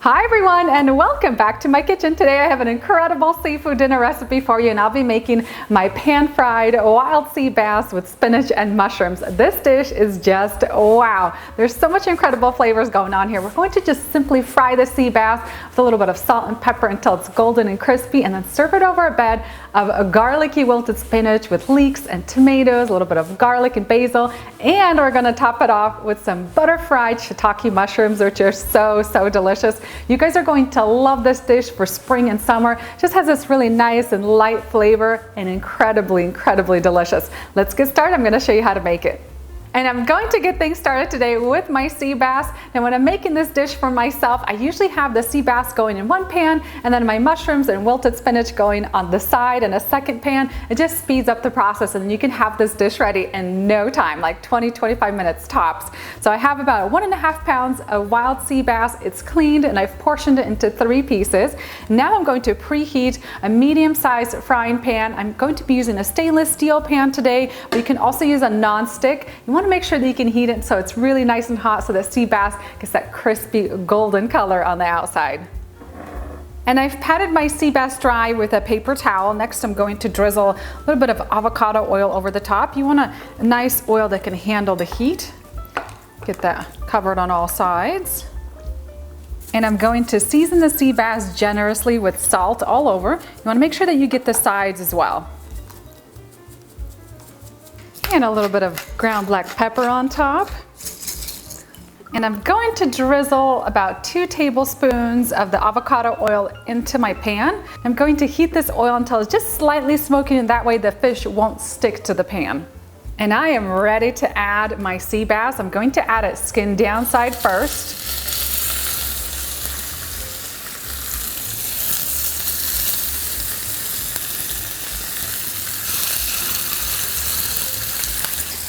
Hi everyone, and welcome back to my kitchen. Today I have an incredible seafood dinner recipe for you, and I'll be making my pan-fried wild sea bass with spinach and mushrooms. This dish is just wow. There's so much incredible flavors going on here. We're going to just simply fry the sea bass with a little bit of salt and pepper until it's golden and crispy, and then serve it over a bed of a garlicky wilted spinach with leeks and tomatoes, a little bit of garlic and basil, and we're going to top it off with some butter fried shiitake mushrooms, which are so delicious. You guys are going to love this dish for spring and summer. Just has this really nice and light flavor and incredibly delicious. Let's get started. I'm going to show you how to make it. And I'm going to get things started today with my sea bass. And when I'm making this dish for myself, I usually have the sea bass going in one pan and then my mushrooms and wilted spinach going on the side in a second pan. It just speeds up the process and you can have this dish ready in no time, like 20-25 minutes tops. So I have about 1.5 pounds of wild sea bass. It's cleaned and I've portioned it into 3 pieces. Now I'm going to preheat a medium-sized frying pan. I'm going to be using a stainless steel pan today, but you can also use a non-stick. You want to make sure that you can heat it so it's really nice and hot so the sea bass gets that crispy golden color on the outside. And I've patted my sea bass dry with a paper towel. Next I'm going to drizzle a little bit of avocado oil over the top. You want a nice oil that can handle the heat. Get that covered on all sides. And I'm going to season the sea bass generously with salt all over. You want to make sure that you get the sides as well. And a little bit of ground black pepper on top. And I'm going to drizzle about 2 tablespoons of the avocado oil into my pan. I'm going to heat this oil until it's just slightly smoky, and that way the fish won't stick to the pan. And I am ready to add my sea bass. I'm going to add it skin downside first.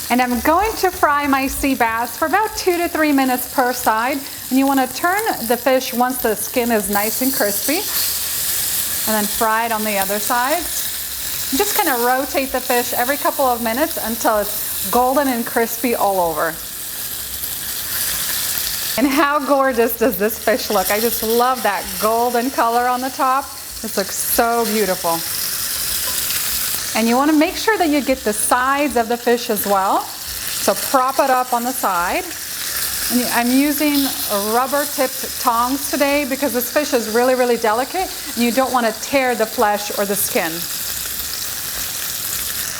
And I'm going to fry my sea bass for about 2 to 3 minutes per side. And you want to turn the fish once the skin is nice and crispy. And then fry it on the other side. I'm just going to rotate the fish every couple of minutes until it's golden and crispy all over. And how gorgeous does this fish look? I just love that golden color on the top. This looks so beautiful. And you want to make sure that you get the sides of the fish as well. So prop it up on the side. And I'm using rubber-tipped tongs today because this fish is really delicate and you don't want to tear the flesh or the skin.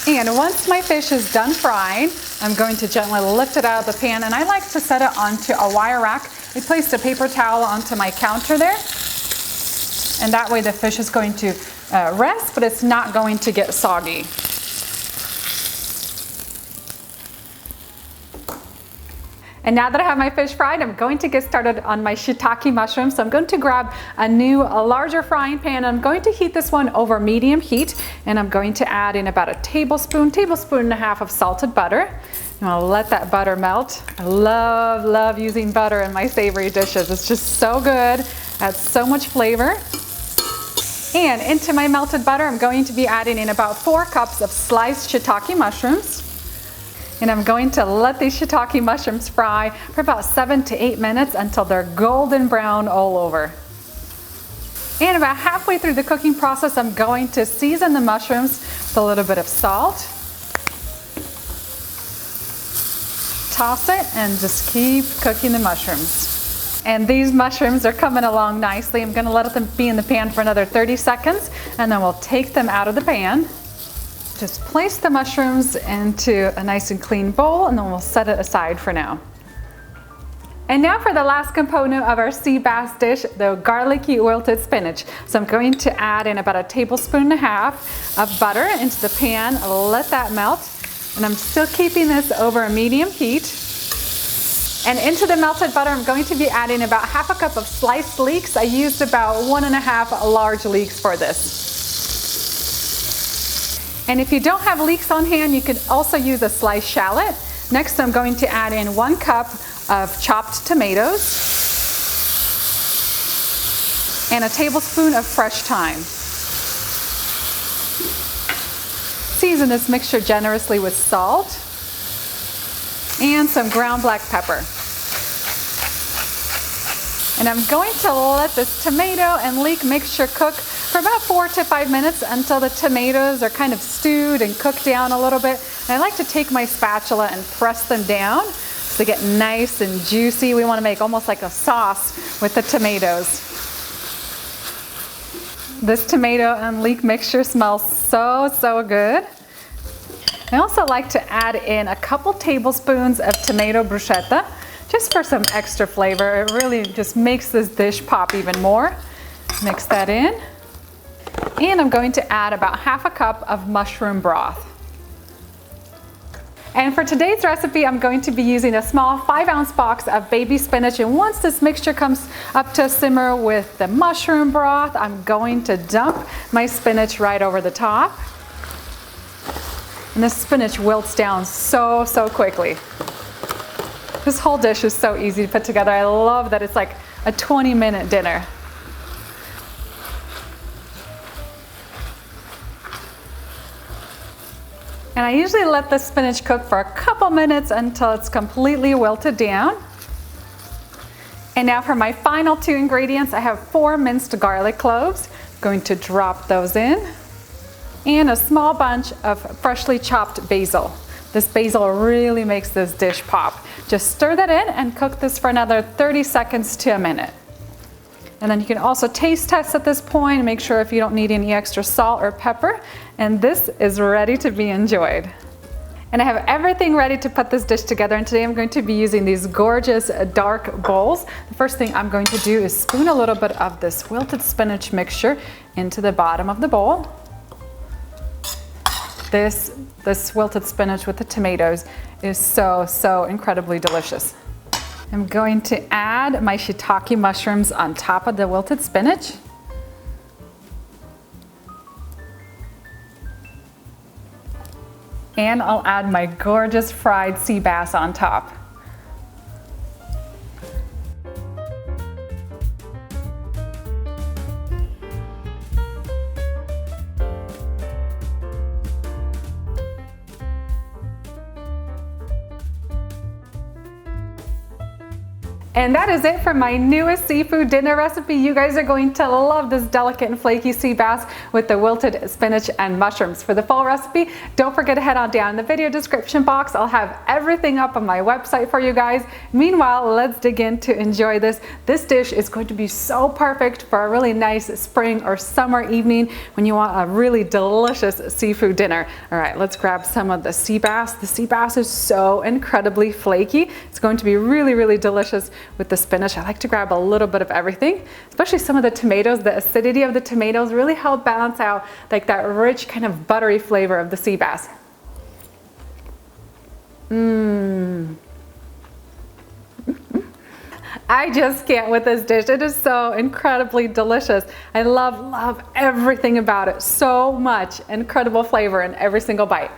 And once my fish is done frying, I'm going to gently lift it out of the pan, and I like to set it onto a wire rack. I placed a paper towel onto my counter there. And that way the fish is going to rest, but it's not going to get soggy. And now that I have my fish fried, I'm going to get started on my shiitake mushrooms. So I'm going to grab a larger frying pan. I'm going to heat this one over medium heat, and I'm going to add in about a tablespoon and a half of salted butter. You want to let that butter melt. I love using butter in my savory dishes. It's just so good, adds so much flavor. And into my melted butter, I'm going to be adding in about 4 cups of sliced shiitake mushrooms. And I'm going to let these shiitake mushrooms fry for about 7 to 8 minutes until they're golden brown all over. And about halfway through the cooking process, I'm going to season the mushrooms with a little bit of salt. Toss it and just keep cooking the mushrooms. And these mushrooms are coming along nicely. I'm going to let them be in the pan for another 30 seconds, and then we'll take them out of the pan. Just place the mushrooms into a nice and clean bowl, and then we'll set it aside for now. And now for the last component of our sea bass dish, the garlicky wilted spinach. So I'm going to add in about a tablespoon and a half of butter into the pan, let that melt, and I'm still keeping this over a medium heat. And into the melted butter, I'm going to be adding about half a cup of sliced leeks. I used about 1.5 large leeks for this. And if you don't have leeks on hand, you could also use a sliced shallot. Next, I'm going to add in 1 cup of chopped tomatoes and a tablespoon of fresh thyme. Season this mixture generously with salt and some ground black pepper. And I'm going to let this tomato and leek mixture cook for about 4 to 5 minutes until the tomatoes are kind of stewed and cooked down a little bit. And I like to take my spatula and press them down so they get nice and juicy. We want to make almost like a sauce with the tomatoes. This tomato and leek mixture smells so good. I also like to add in a couple tablespoons of tomato bruschetta, just for some extra flavor. It really just makes this dish pop even more. Mix that in. And I'm going to add about half a cup of mushroom broth. And for today's recipe, I'm going to be using a small 5-ounce box of baby spinach. And once this mixture comes up to a simmer with the mushroom broth, I'm going to dump my spinach right over the top. And the spinach wilts down so quickly. This whole dish is so easy to put together. I love that it's like a 20-minute dinner. And I usually let the spinach cook for a couple minutes until it's completely wilted down. And now for my final 2 ingredients, I have 4 minced garlic cloves. I'm going to drop those in. And a small bunch of freshly chopped basil. This basil really makes this dish pop. Just stir that in and cook this for another 30 seconds to a minute. And then you can also taste test at this point and make sure if you don't need any extra salt or pepper. And this is ready to be enjoyed. And I have everything ready to put this dish together, and today I'm going to be using these gorgeous dark bowls. The first thing I'm going to do is spoon a little bit of this wilted spinach mixture into the bottom of the bowl. This wilted spinach with the tomatoes is so incredibly delicious. I'm going to add my shiitake mushrooms on top of the wilted spinach. And I'll add my gorgeous fried sea bass on top. And that is it for my newest seafood dinner recipe. You guys are going to love this delicate and flaky sea bass with the wilted spinach and mushrooms. For the full recipe, don't forget to head on down in the video description box. I'll have everything up on my website for you guys. Meanwhile, let's dig in to enjoy this. This dish is going to be so perfect for a really nice spring or summer evening when you want a really delicious seafood dinner. All right, let's grab some of the sea bass. The sea bass is so incredibly flaky. It's going to be really delicious with the spinach. I like to grab a little bit of everything, especially some of the tomatoes. The acidity of the tomatoes really help balance out like that rich kind of buttery flavor of the sea bass. I just can't with this dish. It is so incredibly delicious. I love everything about it so much. Incredible flavor in every single bite.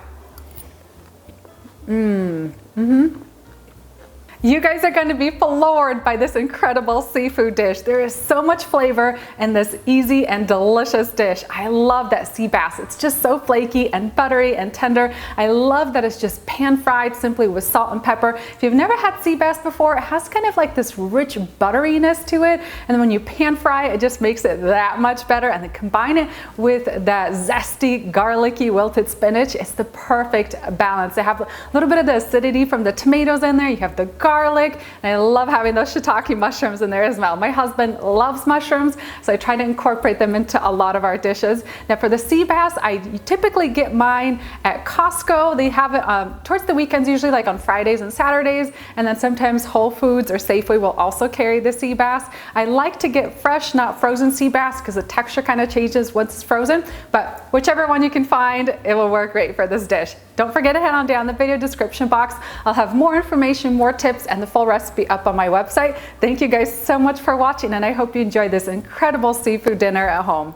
You guys are going to be floored by this incredible seafood dish. There is so much flavor in this easy and delicious dish. I love that sea bass. It's just so flaky and buttery and tender. I love that it's just pan fried simply with salt and pepper. If you've never had sea bass before, it has kind of like this rich butteriness to it. And then when you pan fry it just makes it that much better. And then combine it with that zesty, garlicky, wilted spinach. It's the perfect balance. They have a little bit of the acidity from the tomatoes in there. You have the garlic, and I love having those shiitake mushrooms in there as well. My husband loves mushrooms, so I try to incorporate them into a lot of our dishes. Now for the sea bass, I typically get mine at Costco. They have it towards the weekends, usually like on Fridays and Saturdays, and then sometimes Whole Foods or Safeway will also carry the sea bass. I like to get fresh, not frozen sea bass because the texture kind of changes once it's frozen, but whichever one you can find, it will work great for this dish. Don't forget to head on down the video description box. I'll have more information, more tips, and the full recipe up on my website. Thank you guys so much for watching, and I hope you enjoyed this incredible seafood dinner at home.